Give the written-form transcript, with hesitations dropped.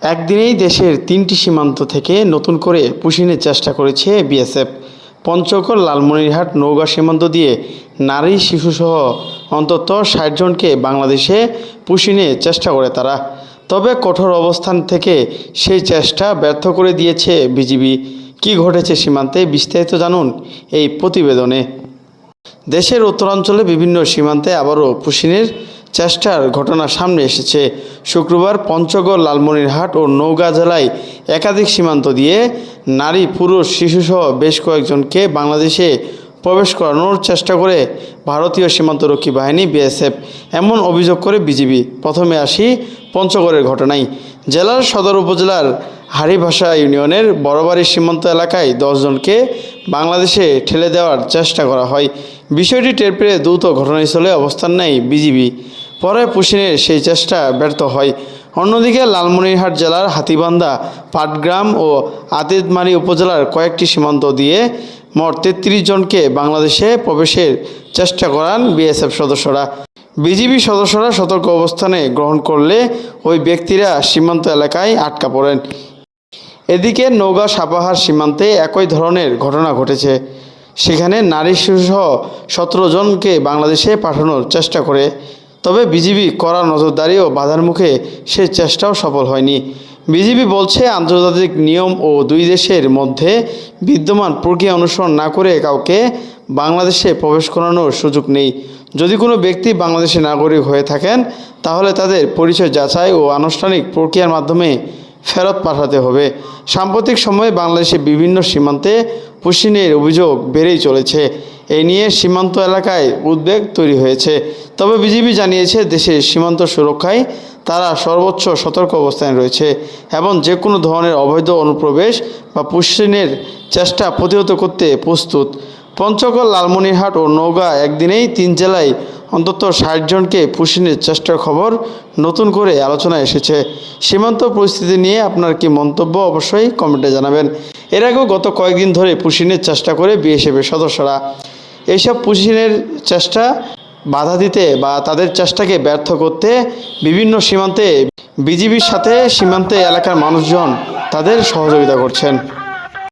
একদিনেই দেশের ৩টি সীমান্ত থেকে নতুন করে পুশিনের চেষ্টা করেছে বিএসএফ। পঞ্চগড়, লালমনিরহাট, নওগাঁ সীমান্ত দিয়ে নারী, শিশুসহ অন্তত ৬০ জনকে বাংলাদেশে পুশিনে চেষ্টা করে তারা। তবে কঠোর অবস্থান থেকে সেই চেষ্টা ব্যর্থ করে দিয়েছে বিজিবি। কী ঘটেছে সীমান্তে, বিস্তারিত জানুন এই প্রতিবেদনে। দেশের উত্তরাঞ্চলে বিভিন্ন সীমান্তে আবারও পুশিনের চেষ্টার ঘটনা সামনে এসেছে। শুক্রবার পঞ্চগড়, লালমনিরহাট ও নওগাঁ জেলায় একাধিক সীমান্ত দিয়ে নারী, পুরুষ, শিশুসহ বেশ কয়েকজনকে বাংলাদেশে প্রবেশ করানোর চেষ্টা করে ভারতীয় সীমান্তরক্ষী বাহিনী বিএসএফ, এমন অভিযোগ করে বিজিবি। প্রথমে আসি পঞ্চগড়ের ঘটনায়। জেলার সদর উপজেলার হাড়িভাষা ইউনিয়নের বড়বাড়ি সীমান্ত এলাকায় 10 জনকে বাংলাদেশে ঠেলে দেওয়ার চেষ্টা করা হয়। বিষয়টি টের পেয়ে দ্রুত ঘটনাস্থলে অবস্থান নেয় বিজিবি। পরে পুশিনের সেই চেষ্টা ব্যর্থ হয়। অন্যদিকে লালমনিরহাট জেলার হাতীবান্ধা, পাটগ্রাম ও আতিতমারী উপজেলার কয়েকটি সীমান্ত দিয়ে মোট 33 জনকে বাংলাদেশে প্রবেশের চেষ্টা করান বিএসএফ সদস্যরা। বিজিবি সদস্যরা সতর্ক অবস্থানে গ্রহণ করলে ওই ব্যক্তিরা সীমান্ত এলাকায় আটকা পড়েন। এদিকে নওগাঁ সাপাহার সীমান্তে একই ধরনের ঘটনা ঘটেছে। সেখানে নারী, শিশুসহ 17 জনকে বাংলাদেশে পাঠানোর চেষ্টা করে। তবে বিজিবি কড়া নজরদারি ও বাধার মুখে সে চেষ্টাও সফল হয়নি। বিজিবি বলছে, আন্তর্জাতিক নিয়ম ও দুই দেশের মধ্যে বিদ্যমান প্রক্রিয়া অনুসরণ না করে কাউকে বাংলাদেশে প্রবেশ করানোর সুযোগ নেই। যদি কোনো ব্যক্তি বাংলাদেশের নাগরিক হয়ে থাকেন তাহলে তাদের পরিচয় যাচাই ও আনুষ্ঠানিক প্রক্রিয়ার মাধ্যমে ফেরত পাঠাতে হবে। সাম্প্রতিক সময়ে বাংলাদেশের বিভিন্ন সীমান্তে পুশিনের অভিযোগ বেড়েই চলেছে। এই নিয়ে সীমান্ত এলাকায় উদ্বেগ তৈরি হয়েছে। তবে বিজিবি জানিয়েছে, দেশের সীমান্ত সুরক্ষায় তারা সর্বোচ্চ সতর্ক অবস্থানে রয়েছে এবং যে কোনো ধরনের অবৈধ অনুপ্রবেশ বা পুশিনের চেষ্টা প্রতিহত করতে প্রস্তুত। পঞ্চগড়, লালমনিরহাট ও নওগাঁ একদিনেই 3 জেলায় অন্তত 60 জনকে পুশিনের চেষ্টার খবর নতুন করে আলোচনায় এসেছে। সীমান্ত পরিস্থিতি নিয়ে আপনার কি মন্তব্য অবশ্যই কমেন্টে জানাবেন। এর আগেও গত কয়েকদিন ধরে পুশিনের চেষ্টা করে বিএসএফের সদস্যরা। এইসব পুশিনের চেষ্টা বাধা দিতে বা তাদের চেষ্টাকে ব্যর্থ করতে বিভিন্ন সীমান্তে বিজিবির সাথে সীমান্তে এলাকার মানুষজন তাদের সহযোগিতা করছেন।